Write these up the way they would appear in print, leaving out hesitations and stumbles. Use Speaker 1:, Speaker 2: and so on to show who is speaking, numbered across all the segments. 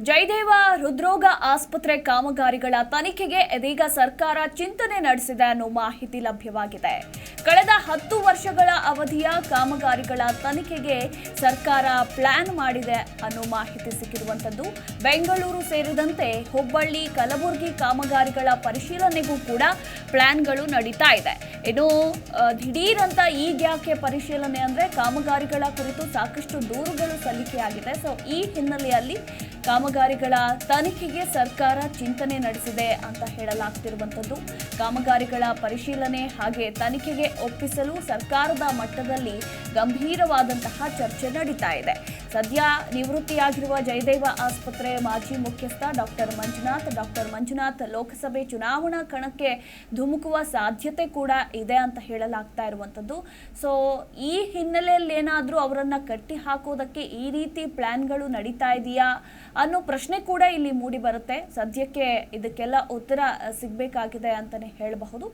Speaker 1: ಜಯದೇವ ಹೃದ್ರೋಗ ಆಸ್ಪತ್ರೆ ಕಾಮಗಾರಿಗಳ ತನಿಖೆಗೆ ಇದೀಗ ಸರ್ಕಾರ ಚಿಂತನೆ ನಡೆಸಿದೆ ಅನ್ನೋ ಮಾಹಿತಿ ಲಭ್ಯವಾಗಿದೆ. ಕಳೆದ 10 ವರ್ಷಗಳ ಅವಧಿಯ ಕಾಮಗಾರಿಗಳ ತನಿಖೆಗೆ ಸರ್ಕಾರ ಪ್ಲಾನ್ ಮಾಡಿದೆ ಅನ್ನೋ ಮಾಹಿತಿ ಸಿಕ್ಕಿರುವಂತದ್ದು. ಬೆಂಗಳೂರು ಸೇರಿದಂತೆ ಹುಬ್ಬಳ್ಳಿ, ಕಲಬುರಗಿ ಕಾಮಗಾರಿಗಳ ಪರಿಶೀಲನೆಗೂ ಕೂಡ ಪ್ಲಾನ್ಗಳು ನಡೀತಾ ಇದೆ. ಇನ್ನು ದಿಢೀರಂತ ಈಗ್ಯಾಕೆ ಪರಿಶೀಲನೆ ಅಂದ್ರೆ ಕಾಮಗಾರಿಗಳ ಕುರಿತು ಸಾಕಷ್ಟು ದೂರುಗಳು ಸಲ್ಲಿಕೆಯಾಗಿದೆ. ಸೊ ಈ ಹಿನ್ನೆಲೆಯಲ್ಲಿ ಕಾಮಗಾರಿಗಳ ತನಿಖೆಗೆ ಸರ್ಕಾರ ಚಿಂತನೆ ನಡೆಸಿದೆ ಅಂತ ಹೇಳಲಾಗ್ತಿರುವಂಥದ್ದು. ಕಾಮಗಾರಿಗಳ ಪರಿಶೀಲನೆ ಹಾಗೆ ತನಿಖೆಗೆ ಒಪ್ಪಿಸಲು ಸರ್ಕಾರದ ಮಟ್ಟದಲ್ಲಿ ಗಂಭೀರವಾದಂತಹ ಚರ್ಚೆ ನಡೀತಾ ಇದೆ. ಸದ್ಯ ನಿವೃತ್ತಿಯಾಗಿರುವ ಜಯದೇವ ಆಸ್ಪತ್ರೆ ಮಾಜಿ ಮುಖ್ಯಸ್ಥ ಡಾಕ್ಟರ್ ಮಂಜುನಾಥ್ ಲೋಕಸಭೆ ಚುನಾವಣಾ ಕಣಕ್ಕೆ ಧುಮುಕುವ ಸಾಧ್ಯತೆ ಕೂಡ ಇದೆ ಅಂತ ಹೇಳಲಾಗ್ತಾ ಇರುವಂಥದ್ದು. ಸೊ ಈ ಹಿನ್ನೆಲೆಯಲ್ಲಿ ಏನಾದರೂ ಅವರನ್ನ ಕಟ್ಟಿ ಹಾಕೋದಕ್ಕೆ ಈ ರೀತಿ ಪ್ಲಾನ್ಗಳು ನಡೀತಾ ಇದೆಯಾ ಅನ್ನೋ ಪ್ರಶ್ನೆ ಕೂಡ ಇಲ್ಲಿ ಮೂಡಿ ಬರುತ್ತೆ. ಸದ್ಯಕ್ಕೆ ಇದಕ್ಕೆಲ್ಲ ಉತ್ತರ ಸಿಗಬೇಕಾಗಿದೆ ಅಂತಾನೆ ಹೇಳಬಹುದು.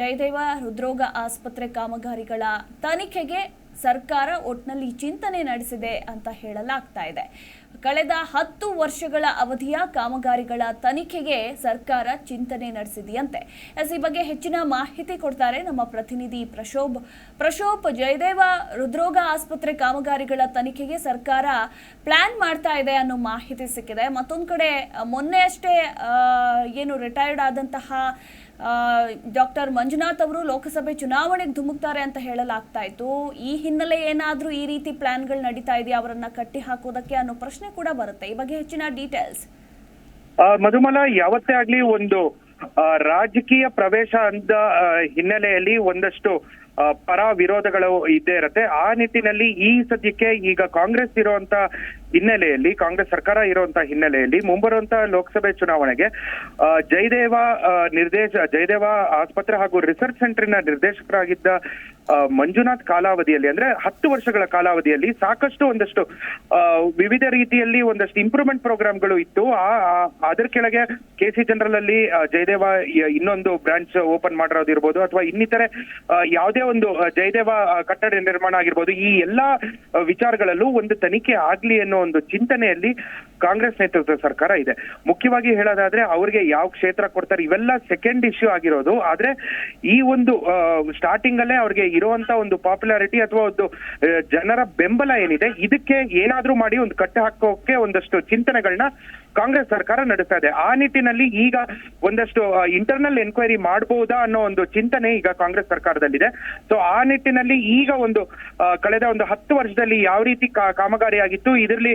Speaker 1: ಜಯದೇವ ಹೃದ್ರೋಗ ಆಸ್ಪತ್ರೆ ಕಾಮಗಾರಿಗಳ ತನಿಖೆಗೆ ಸರ್ಕಾರ ಒಟ್ಟಿನಲ್ಲಿ ಚಿಂತನೆ ನಡೆಸಿದೆ ಅಂತ ಹೇಳಲಾಗ್ತಾ ಇದೆ. ಕಳೆದ 10 ವರ್ಷಗಳ ಅವಧಿಯ ಕಾಮಗಾರಿಗಳ ತನಿಖೆಗೆ ಸರ್ಕಾರ ಚಿಂತನೆ ನಡೆಸಿದೆಯಂತೆ. ಈ ಬಗ್ಗೆ ಹೆಚ್ಚಿನ ಮಾಹಿತಿ ಕೊಡ್ತಾರೆ ನಮ್ಮ ಪ್ರತಿನಿಧಿ ಪ್ರಶೋಭ್. ಜಯದೇವ ಹೃದ್ರೋಗ ಆಸ್ಪತ್ರೆ ಕಾಮಗಾರಿಗಳ ತನಿಖೆಗೆ ಸರ್ಕಾರ ಪ್ಲಾನ್ ಮಾಡ್ತಾ ಇದೆ ಅನ್ನೋ ಮಾಹಿತಿ ಸಿಕ್ಕಿದೆ. ಮತ್ತೊಂದು ಕಡೆ ಮೊನ್ನೆ ಅಷ್ಟೇ ಏನು ರಿಟೈರ್ಡ್ ಆದಂತಹ ಡಾಕ್ಟರ್ ಮಂಜುನಾಥ್ ಅವರು ಲೋಕಸಭೆ ಚುನಾವಣೆಗೆ ಧುಮುಕ್ತಾರೆ ಅಂತ ಹೇಳಲಾಗ್ತಾ ಇತ್ತು. ಈ ಹಿನ್ನೆಲೆ ಏನಾದ್ರೂ ಈ ರೀತಿ ಪ್ಲಾನ್ಗಳು ನಡೀತಾ ಇದೆಯಾ ಅವರನ್ನ ಕಟ್ಟಿ ಹಾಕೋದಕ್ಕೆ ಅನ್ನೋ ಪ್ರಶ್ನೆ ಕೂಡ ಬರುತ್ತೆ. ಈ ಬಗ್ಗೆ ಹೆಚ್ಚಿನ ಡೀಟೇಲ್ಸ್.
Speaker 2: ಮಧುಮಲ, ಯಾವತ್ತೇ ಆಗ್ಲಿ ಒಂದು ರಾಜಕೀಯ ಪ್ರವೇಶ ಅಂತ ಹಿನ್ನೆಲೆಯಲ್ಲಿ ಒಂದಷ್ಟು ಪರ ವಿರೋಧಗಳು ಇದ್ದೇ ಇರುತ್ತೆ. ಆ ನಿಟ್ಟಿನಲ್ಲಿ ಈ ಸದ್ಯಕ್ಕೆ ಈಗ ಕಾಂಗ್ರೆಸ್ ಇರುವಂತ ಹಿನ್ನೆಲೆಯಲ್ಲಿ, ಕಾಂಗ್ರೆಸ್ ಸರ್ಕಾರ ಇರುವಂತ ಹಿನ್ನೆಲೆಯಲ್ಲಿ ಮುಂಬರುವಂತ ಲೋಕಸಭೆ ಚುನಾವಣೆಗೆ ಜಯದೇವ ಆಸ್ಪತ್ರೆ ಹಾಗೂ ರಿಸರ್ಚ್ ಸೆಂಟರಿನ ನಿರ್ದೇಶಕರಾಗಿದ್ದ ಮಂಜುನಾಥ್ ಕಾಲಾವಧಿಯಲ್ಲಿ, ಅಂದ್ರೆ 10 ವರ್ಷಗಳ ಕಾಲಾವಧಿಯಲ್ಲಿ ಸಾಕಷ್ಟು ಒಂದಷ್ಟು ವಿವಿಧ ರೀತಿಯಲ್ಲಿ ಒಂದಷ್ಟು ಇಂಪ್ರೂವ್ಮೆಂಟ್ ಪ್ರೋಗ್ರಾಮ್ಗಳು ಇತ್ತು. ಅದರ ಕೆಳಗೆ KC ಜನರಲ್ ಅಲ್ಲಿ ಜಯದೇವ ಇನ್ನೊಂದು ಬ್ರಾಂಚ್ ಓಪನ್ ಮಾಡಿರೋದಿರ್ಬೋದು, ಅಥವಾ ಇನ್ನಿತರೆ ಯಾವುದೇ ಒಂದು ಜಯದೇವ ಕಟ್ಟಡ ನಿರ್ಮಾಣ ಆಗಿರ್ಬೋದು. ಈ ಎಲ್ಲಾ ವಿಚಾರಗಳಲ್ಲೂ ಒಂದು ತನಿಖೆ ಆಗ್ಲಿ ಅನ್ನೋ ಒಂದು ಚಿಂತನೆಯಲ್ಲಿ ಕಾಂಗ್ರೆಸ್ ನೇತೃತ್ವದ ಸರ್ಕಾರ ಇದೆ. ಮುಖ್ಯವಾಗಿ ಹೇಳೋದಾದ್ರೆ ಅವ್ರಿಗೆ ಯಾವ ಕ್ಷೇತ್ರ ಕೊಡ್ತಾರೆ ಇವೆಲ್ಲ ಸೆಕೆಂಡ್ ಇಶ್ಯೂ ಆಗಿರೋದು. ಆದ್ರೆ ಈ ಒಂದು ಸ್ಟಾರ್ಟಿಂಗ್ ಅಲ್ಲೇ ಅವ್ರಿಗೆ ಇರುವಂತ ಒಂದು ಪಾಪ್ಯುಲಾರಿಟಿ ಅಥವಾ ಒಂದು ಜನರ ಬೆಂಬಲ ಏನಿದೆ, ಇದಕ್ಕೆ ಏನಾದ್ರೂ ಮಾಡಿ ಒಂದು ಕಟ್ಟ ಹಾಕೋಕೆ ಒಂದಷ್ಟು ಚಿಂತನೆಗಳನ್ನ ಕಾಂಗ್ರೆಸ್ ಸರ್ಕಾರ ನಡೆಸ್ತಾ ಇದೆ. ಆ ನಿಟ್ಟಿನಲ್ಲಿ ಈಗ ಒಂದಷ್ಟು ಇಂಟರ್ನಲ್ ಎನ್ಕ್ವೈರಿ ಮಾಡಬಹುದಾ ಅನ್ನೋ ಒಂದು ಚಿಂತನೆ ಈಗ ಕಾಂಗ್ರೆಸ್ ಸರ್ಕಾರದಲ್ಲಿದೆ. ಸೊ ಆ ನಿಟ್ಟಿನಲ್ಲಿ ಈಗ ಒಂದು ಕಳೆದ ಒಂದು 10 ವರ್ಷದಲ್ಲಿ ಯಾವ ರೀತಿ ಕಾಮಗಾರಿ ಆಗಿತ್ತು, ಇದರಲ್ಲಿ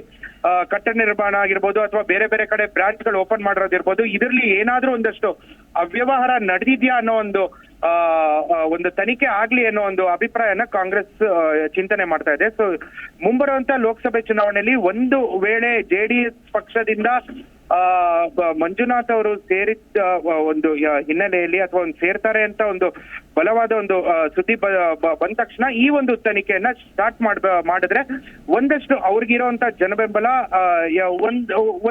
Speaker 2: ಕಟ್ಟಡ ನಿರ್ಮಾಣ ಆಗಿರ್ಬೋದು ಅಥವಾ ಬೇರೆ ಬೇರೆ ಕಡೆ ಬ್ರಾಂಚ್ ಗಳು ಓಪನ್ ಮಾಡಿರೋದಿರ್ಬೋದು, ಇದರಲ್ಲಿ ಏನಾದ್ರೂ ಒಂದಷ್ಟು ಅವ್ಯವಹಾರ ನಡೆದಿದ್ಯಾ ಅನ್ನೋ ಒಂದು ತನಿಖೆ ಆಗ್ಲಿ ಅನ್ನೋ ಒಂದು ಅಭಿಪ್ರಾಯನ ಕಾಂಗ್ರೆಸ್ ಚಿಂತನೆ ಮಾಡ್ತಾ ಇದೆ. ಸೊ ಮುಂಬರುವಂತ ಲೋಕಸಭೆ ಚುನಾವಣೆಯಲ್ಲಿ ಒಂದು ವೇಳೆ JDS ಪಕ್ಷದಿಂದ ಮಂಜುನಾಥ್ ಅವರು ಸೇರಿದ ಒಂದು ಹಿನ್ನೆಲೆಯಲ್ಲಿ ಅಥವಾ ಒಂದು ಸೇರ್ತಾರೆ ಅಂತ ಒಂದು ಬಲವಾದ ಒಂದು ಸುದ್ದಿ ಬಂದ ತಕ್ಷಣ ಈ ಒಂದು ತನಿಖೆಯನ್ನ ಸ್ಟಾರ್ಟ್ ಮಾಡಿದ್ರೆ ಒಂದಷ್ಟು ಅವ್ರಿಗಿರುವಂತ ಜನಬೆಂಬಲ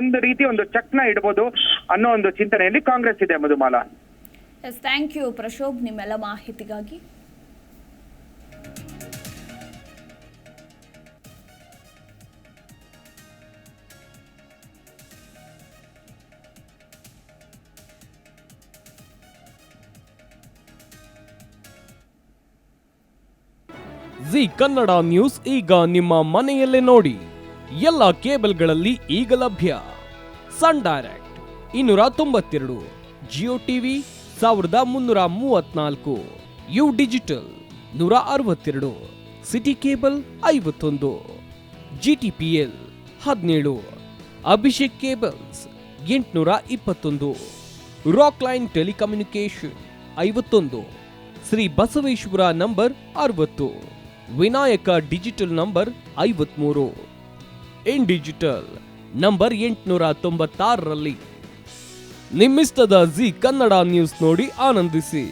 Speaker 2: ಒಂದು ರೀತಿ ಒಂದು ಚಕ್ನ ಇಡಬಹುದು ಅನ್ನೋ ಒಂದು ಚಿಂತನೆಯಲ್ಲಿ ಕಾಂಗ್ರೆಸ್ ಇದೆ. ಮಧುಮಾಲಾ,
Speaker 1: ಥ್ಯಾಂಕ್ ಯು ಪ್ರಶೋಭ್ ನಿಮ್ಮೆಲ್ಲ ಮಾಹಿತಿಗಾಗಿ.
Speaker 3: ಜಿ ಕನ್ನಡ ನ್ಯೂಸ್ ಈಗ ನಿಮ್ಮ ಮನೆಯಲ್ಲೇ ನೋಡಿ. ಎಲ್ಲ ಕೇಬಲ್ಗಳಲ್ಲಿ ಈಗ ಲಭ್ಯ. Sun Direct 292, Jio TV 1334, U digital 162, City cable 51, GTPL 17, Abhishek cables 821, Rock Line telecommunication 51, Shri Basaveshwara number 60, Vinayaka digital number 53, in digital number 896ರಲ್ಲಿ. ನಿಮ್ಮಿಸ್ತದ ಜಿ ಕನ್ನಡ ನ್ಯೂಸ್ ನೋಡಿ ಆನಂದಿಸಿ.